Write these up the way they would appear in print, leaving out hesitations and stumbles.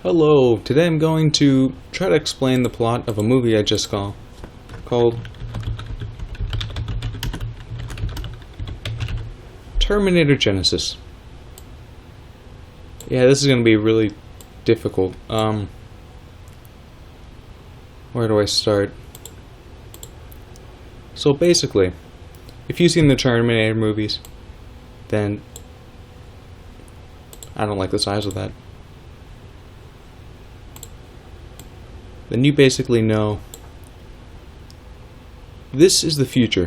Hello, today I'm going to try to explain the plot of a movie I just saw called Terminator Genysis. Yeah, this is going to be really difficult. Where do I start? So basically, if you've seen the Terminator movies, then I don't like the size of that. Then you basically know this is the future.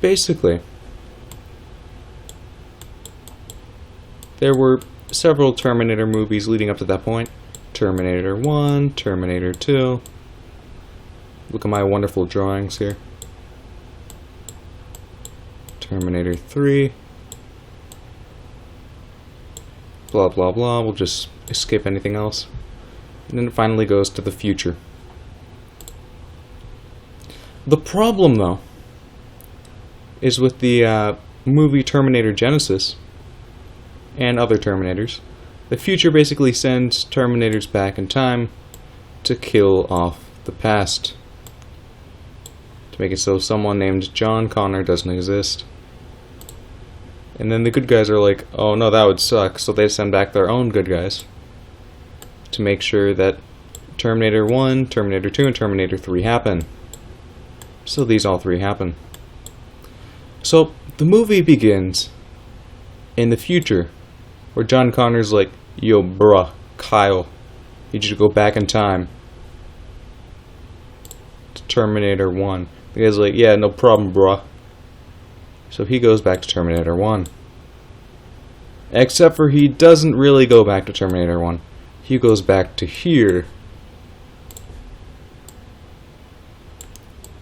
Basically, there were several Terminator movies leading up to that point. Terminator 1, Terminator 2. Look at my wonderful drawings here. Terminator 3. Blah blah blah, we'll just skip anything else. And then it finally goes to the future. The problem, though, is with the movie Terminator Genysis and other Terminators, the future basically sends Terminators back in time to kill off the past. To make it so someone named John Connor doesn't exist. And then the good guys are like, oh no, that would suck, so they send back their own good guys to make sure that Terminator 1, Terminator 2, and Terminator 3 happen. So these all three happen. So the movie begins in the future, where John Connor's like, yo bruh, Kyle, need you to go back in time to Terminator 1. The guy's like, yeah, no problem, bruh. So he goes back to Terminator 1. Except for he doesn't really go back to Terminator 1. He goes back to here.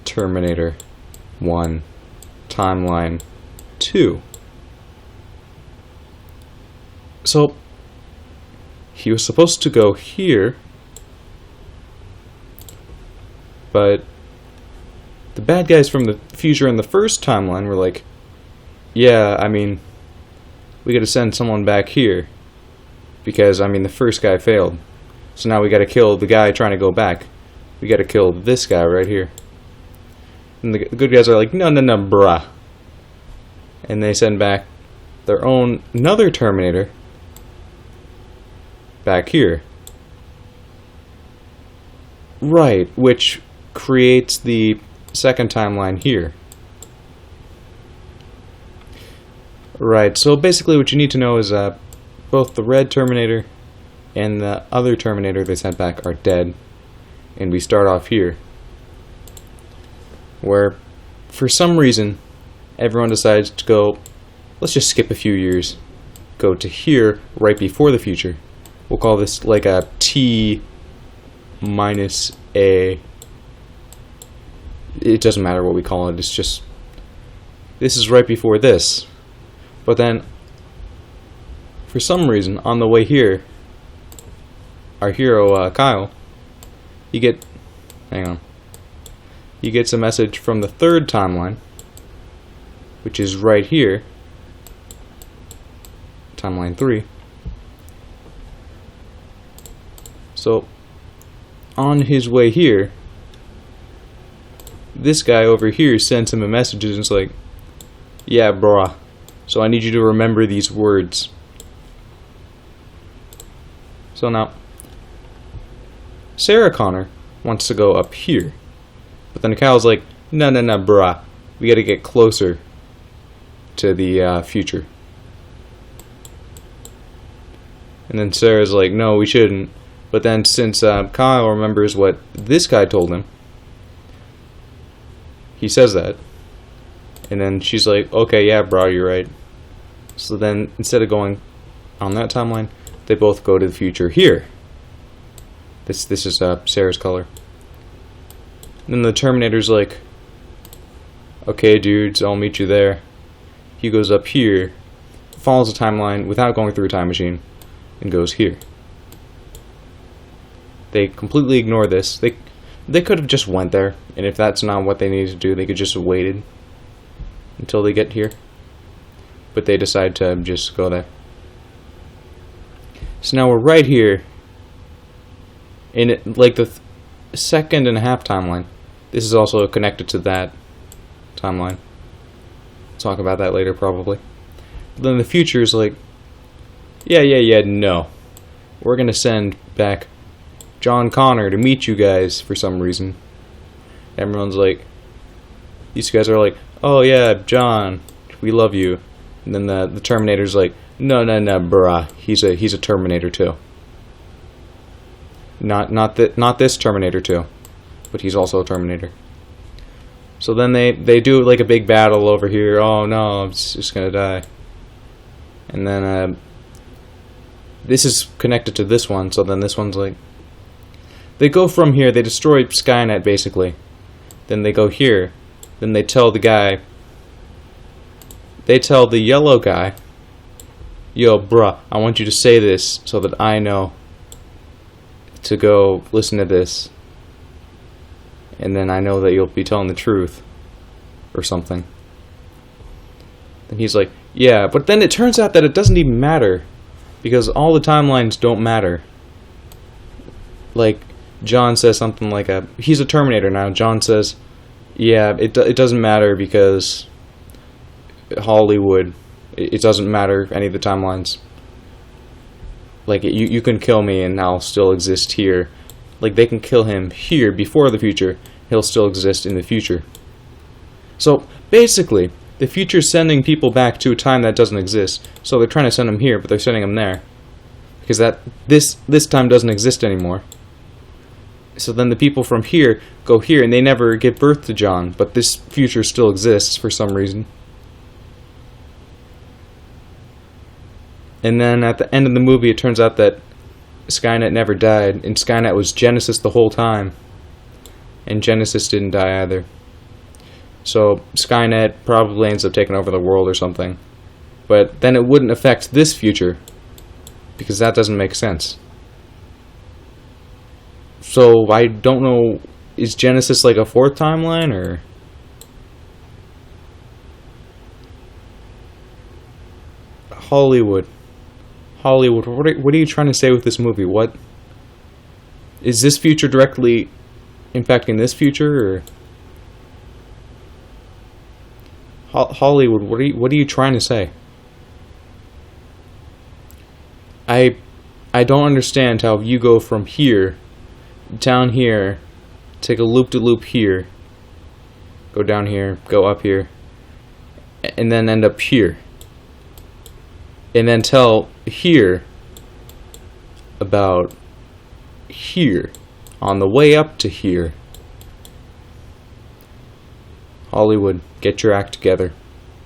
Terminator 1. Timeline 2. So, he was supposed to go here. But the bad guys from the future in the first timeline were like, yeah, I mean, we gotta send someone back here. Because, I mean, the first guy failed. So now we gotta kill the guy trying to go back. We gotta kill this guy right here. And the good guys are like, no, no, no, bruh. And they send back their own, another Terminator back here. Right, which creates the second timeline here. Right, so basically what you need to know is both the red Terminator and the other Terminator they sent back are dead. And we start off here, where for some reason everyone decides to go, let's just skip a few years, go to here right before the future. We'll call this like a T minus A. It doesn't matter what we call it, it's just, this is right before this. But then, for some reason, on the way here, our hero, Kyle, he gets a message from the third timeline, which is right here, timeline 3. So, on his way here, this guy over here sends him a message and it's like, yeah, bruh, so I need you to remember these words. So now, Sarah Connor wants to go up here. But then Kyle's like, no, no, no, bruh. We gotta get closer to the future. And then Sarah's like, no, we shouldn't. But then since Kyle remembers what this guy told him, he says that. And then she's like, okay, yeah, bro, you're right. So then, instead of going on that timeline, they both go to the future here. This is Sarah's color. And then the Terminator's like, okay, dudes, I'll meet you there. He goes up here, follows the timeline without going through a time machine, and goes here. They completely ignore this. They could have just went there, and if that's not what they needed to do, they could just have waited until they get here. but they decide to just go there. So now we're right here in it, like the second and a half timeline. This is also connected to that timeline. Talk about that later, probably. But then the future is like, yeah, no. We're gonna send back John Connor to meet you guys for some reason. Everyone's like, these guys are like, oh yeah, John, we love you. And then the Terminator's like, no, bruh, he's a Terminator too. Not this Terminator too, but he's also a Terminator. So then they do like a big battle over here. Oh no, I'm just gonna die. And then this is connected to this one. So then this one's like, they go from here. They destroy Skynet basically. Then they go here. Then they tell the guy. They tell the yellow guy, yo, bruh, I want you to say this so that I know to go listen to this. And then I know that you'll be telling the truth. Or something. And he's like, yeah, but then it turns out that it doesn't even matter. Because all the timelines don't matter. Like, John says something like, he's a Terminator now. John says, yeah, it doesn't matter because Hollywood, it doesn't matter any of the timelines. Like, you can kill me and I'll still exist here. Like, they can kill him here before the future. He'll still exist in the future. So, basically, the future's sending people back to a time that doesn't exist. So they're trying to send them here, but they're sending them there. Because this time doesn't exist anymore. So then the people from here go here, and they never give birth to John. But this future still exists for some reason. And then at the end of the movie, it turns out that Skynet never died, and Skynet was Genysis the whole time. And Genysis didn't die either. So Skynet probably ends up taking over the world or something. But then it wouldn't affect this future, because that doesn't make sense. So I don't know, is Genysis like a fourth timeline, or... Hollywood, what are you trying to say with this movie? What is this future directly impacting this future, or Hollywood? What are you trying to say? I don't understand how you go from here, down here, take a loop-de-loop here, go down here, go up here, and then end up here. And then tell here about here on the way up to here. Hollywood, get your act together.